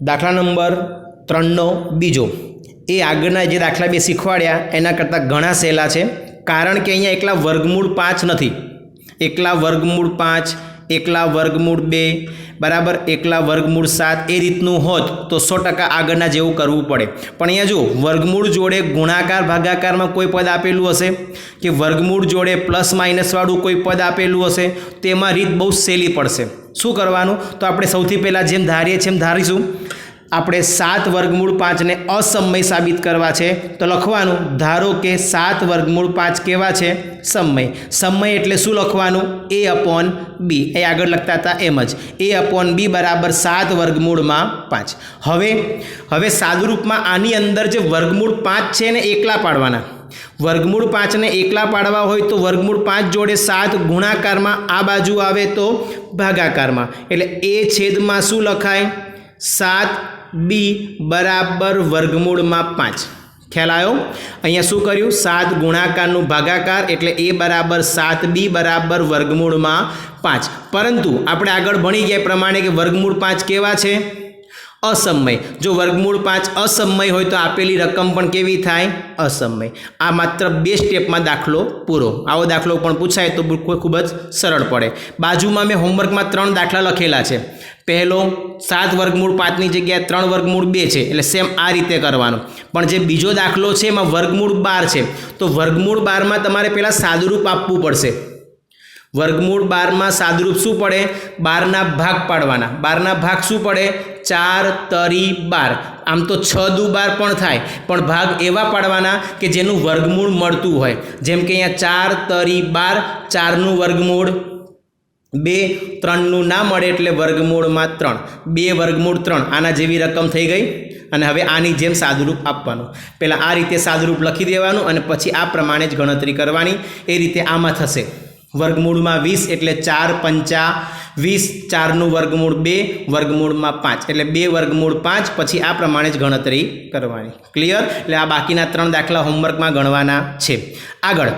દાખલા નંબર 3નો બીજો એ આગળના જે દાખલા બે શીખવાડ્યા એના કરતાં ઘણા સહેલા છે, કારણ કે અહીંયા એકલા વર્ગમૂળ 5 નથી, એકલા વર્ગમૂળ 5, એકલા વર્ગમૂળ 2 બરાબર, એકલા વર્ગમૂળ 7 એ રીતનું હોત તો 100% આગળના જેવું કરવું પડે. પણ અહીંયા જો વર્ગમૂળ જોડે ગુણાકાર ભાગાકારમાં કોઈ પદ આપેલું હશે કે વર્ગમૂળ જોડે પ્લસ માઇનસ વાળું કોઈ પદ આપેલું હશે તો એમાં રીત બહુ સહેલી પડશે. શું કરવાનું? તો આપણે સૌથી પહેલાં જેમ ધારીએ છીએ એમ ધારીશું. આપણે 7 વર્ગમૂળ 5ને અસમય સાબિત કરવા છે તો લખવાનું, ધારો કે 7 વર્ગમૂળ 5 કેવા છે? સમય. સમય એટલે શું લખવાનું? a/b. એ આગળ લખતા હતા એમ જ, a/b બરાબર 7 વર્ગમૂળમાં 5. હવે સાદુરૂપમાં આની અંદર જે વર્ગમૂળ 5 છે ને એકલા પાડવાના. વર્ગમૂળ 5ને એકલા પાડવા હોય તો વર્ગમૂળ 5 જોડે 7 ગુણાકારમાં આ બાજુ આવે તો ભાગાકારમાં, એટલે a છેદમાં શું લખાય? 7b બરાબર વર્ગમૂળમાં 5. ખ્યાલ આવ્યો? અહીંયા શું કર્યું? 7 ગુણાકારનું ભાગાકાર એટલે a બરાબર 7b બરાબર વર્ગમૂળમાં 5. પરંતુ આપણે આગળ ભણી ગયા પ્રમાણે કે વર્ગમૂળ 5 કેવા છે? અસમય. જો વર્ગમૂળ 5 અસમય હોય તો આપેલી રકમ પણ કેવી થાય? અસમય. આ માત્ર 2 સ્ટેપમાં દાખલો પૂરો. આવો દાખલો પણ પૂછાય તો ખૂબ જ સરળ પડે. બાજુમાં મેં હોમવર્કમાં 3 દાખલા લખેલા છે. પહેલો 7 વર્ગમૂળ 5ની જગ્યાએ 3 વર્ગમૂળ 2 છે, એટલે સેમ આ રીતે કરવાનું. પણ જે બીજો દાખલો છે એમાં વર્ગમૂળ 12 છે, તો વર્ગમૂળ 12માં તમારે પહેલાં સાદુરૂપ આપવું પડશે. વર્ગમૂળ 12માં સાદુરૂપ શું પડે? 12ના ભાગ પાડવાના. 12ના ભાગ શું પડે? 4 તરી 12. આમ તો 6 દુ 12 પણ થાય, પણ ભાગ એવા પાડવાના કે જેનું વર્ગમૂળ મળતું હોય. જેમ કે અહીંયા 4 તરી 12, 4નું વર્ગમૂળ 2, 3નું ના મળે એટલે વર્ગમૂળમાં 3, 2 વર્ગમૂળ 3. આના જેવી રકમ થઈ ગઈ. અને હવે આની જેમ સાદુરૂપ આપવાનું. પહેલાં આ રીતે સાદુરૂપ લખી દેવાનું અને પછી આ પ્રમાણે જ ગણતરી કરવાની. એ રીતે આમાં થશે. વર્ગમૂળમાં 20 એટલે 4 પંચા 20, 4નું વર્ગમૂળ 2, વર્ગમૂળમાં 5 એટલે 2 વર્ગમૂળ 5. પછી આ પ્રમાણે જ ગણતરી કરવાની. ક્લિયર? એટલે આ બાકીના 3 દાખલા હોમવર્કમાં ગણવાના છે. આગળ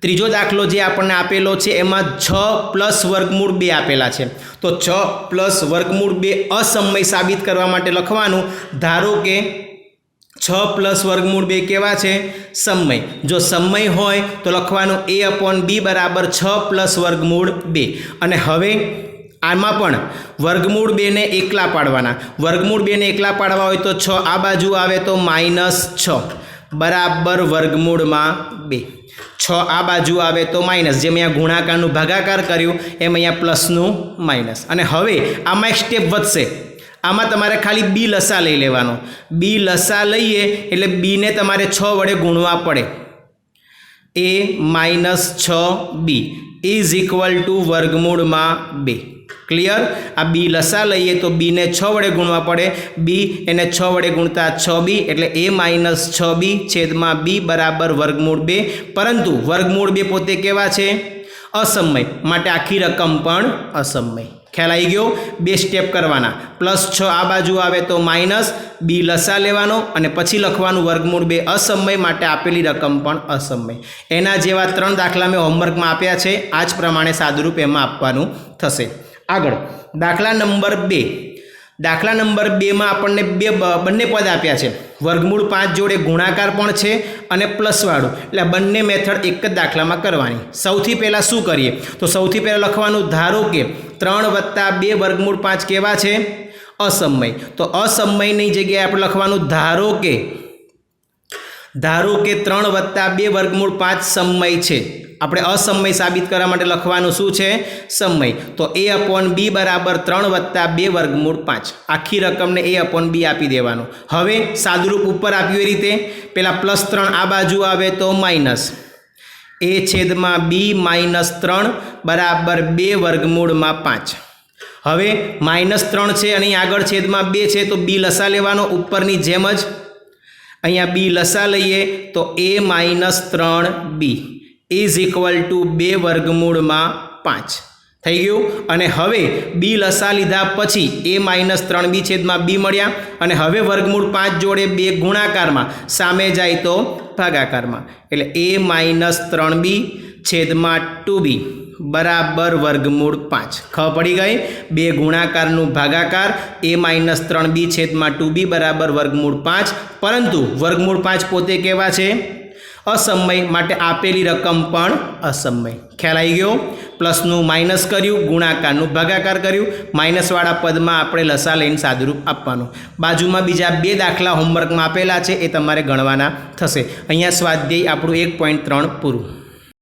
ત્રીજો દાખલો જે આપણને આપેલો છે એમાં 6 પ્લસ વર્ગમૂળ 2 આપેલા છે. તો 6 પ્લસ વર્ગમૂળ 2 અસમય સાબિત કરવા માટે લખવાનું, ધારો કે 6 પ્લસ વર્ગમૂળ 2 કેવા છે? સમય. જો સમય હોય તો લખવાનું a/b બરાબર 6 પ્લસ વર્ગમૂળ 2. અને હવે આમાં પણ વર્ગમૂળ 2ને એકલા પાડવાના. વર્ગમૂળ 2ને એકલા પાડવા હોય તો 6 આ બાજુ આવે તો -6 બરાબર વર્ગમૂળમાં 2. 6 આ બાજુ આવે તો માઇનસ. જેમ અહીંયા ગુણાકારનું ભાગાકાર કર્યું એમ અહીંયા પ્લસનું માઇનસ. અને હવે આમાં એક સ્ટેપ વધશે. આમાં તમારે ખાલી બી લસા લઈ લેવાનો. બી લસા લઈએ એટલે બીને તમારે 6 વડે ગુણવા પડે. a - 6b is equal to વર્ગમૂળમાં 2. ક્લિયર? આ બી લસા લઈએ તો બીને 6 વડે ગુણવા પડે. બી એને 6 વડે ગુણતા 6b એટલે a - 6b છેદમાં b બરાબર વર્ગમૂળ 2. પરંતુ વર્ગમૂળ 2 પોતે કેવા છે? અસમય. માટે આખી રકમ પણ અસમય. ખ્યાલ આવી ગયો? 2 સ્ટેપ કરવાના. +6 આ બાજુ આવે તો માઇનસ, બી લસા લેવાનો અને પછી લખવાનું વર્ગમૂળ 2 અસમય, માટે આપેલી રકમ પણ અસમય. એના જેવા 3 દાખલા મેં હોમવર્કમાં આપ્યા છે. આ જ પ્રમાણે સાદુરૂપ એમાં આપવાનું થશે. આગળ દાખલા નંબર 2. દાખલા નંબર 2માં આપણને બંને પદ આપ્યા છે. વર્ગમૂળ 5 જોડે ગુણાકાર પણ છે અને પ્લસવાળું. એટલે બંને મેથડ એક જ દાખલામાં કરવાની. સૌથી પહેલાં શું કરીએ? તો સૌથી પહેલાં લખવાનું, ધારો કે 3 + 2 વર્ગમૂળ 5 કેવા છે? અસમય. તો અસમયની જગ્યાએ આપણે લખવાનું, ધારો કે 3 + 2 વર્ગમૂળ 5 સમય છે. આપણે અસમય સાબિત કરવા માટે લખવાનું શું છે? સમય. તો a/b બરાબર 3 + 2 વર્ગમૂળ 5. આખી રકમને a/b આપી દેવાનું. હવે સાદુરૂપ ઉપર આપ્યું એ રીતે પહેલાં +3 આ બાજુ આવે તો માઇનસ, a/b -3 બરાબર 2 વર્ગમૂળમાં 5. હવે -3 છે અને આગળ છેદમાં 2 છે તો બી લસા લેવાનો ઉપરની જેમ જ. અહીંયા બી લસા લઈએ તો a - 3b is equal to 2 વર્ગમૂળમાં 5 થઈ ગયું. અને હવે બી લસા લીધા પછી a - 3b છેદમાં b મળ્યા. અને હવે વર્ગમૂળ 5 જોડે 2 ગુણાકારમાં, સામે જાય તો ભાગાકારમાં, એટલે a - 3b છેદમાં 2b બરાબર વર્ગમૂળ 5 ખબર પડી ગઈ. 2 ગુણાકારનું ભાગાકાર a-3b છેદમાં 2b બરાબર વર્ગમૂળ 5. પરંતુ વર્ગમૂળ 5 પોતે કેવા છે? અસમય, માટે આપેલી રકમ પણ અસમય. ખ્યાલ આવી ગયો? પ્લસનું માઇનસ કર્યું, ગુણાકારનું ભાગાકાર કર્યું, માઇનસવાળા પદમાં આપણે લસા લઈને સાદુરૂપ આપવાનું. બાજુમાં બીજા 2 દાખલા હોમવર્કમાં આપેલા છે, એ તમારે ગણવાના થશે. અહીંયા સ્વાધ્યાય આપણું 1.3 પૂરું.